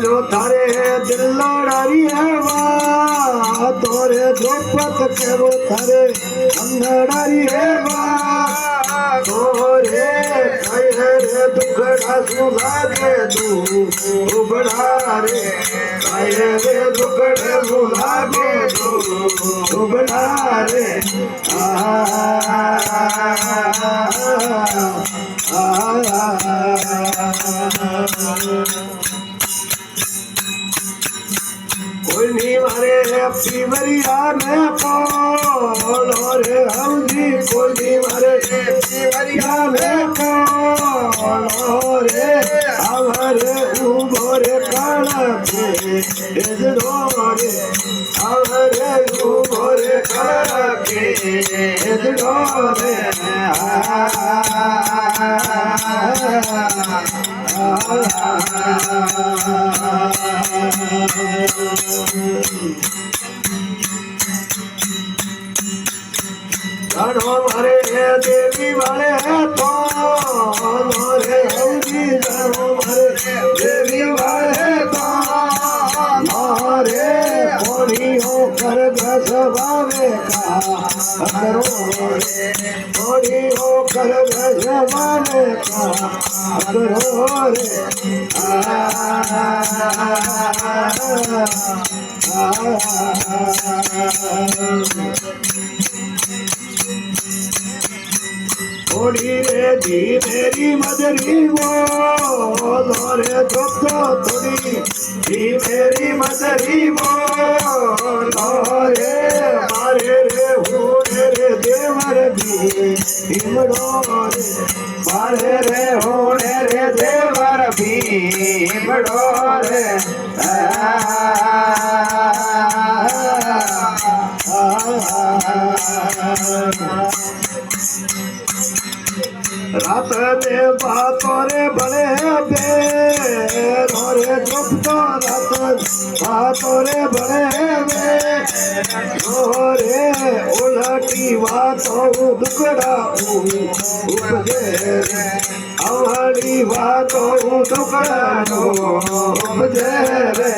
जो थारे दिल लड़ारी है वाह तोरे द्रौपद के वो थारे अंधड़ारी है वाह तोरे कहे रे दुखड़ा सुला के तू बड़ा रे कहे रे दुखड़े सुला के तू बड़ा रे कोई नहीं मारे पीवरिया में कौन रे हम जी कोई नहीं मारे पीवरिया में कौन रे हमारे उभोरे कान के इधरो रे हमारे उभोरे कान के इधरो रे हमारे देवी वाले तो हमारे हौजी हमारे देवी वाले तो हमारे होनी होकर घसवावे का करो रे होनी होकर घसवावे का करो रे थोड़ी रे दी मेरी मदरी वो रे दोस्तो थोड़ी दी मेरी मदरी वो रे मारे रे होने रे देवर भी हिमड़ो रे मारे रे होने रे देवर भी हिमड़ो रे रात में बातों रे बड़े बेरे दुखता रात बातों रे बड़े रे उलटी बातों दुखड़ा उपजे हमारी बातों दुखड़ा उपजे रे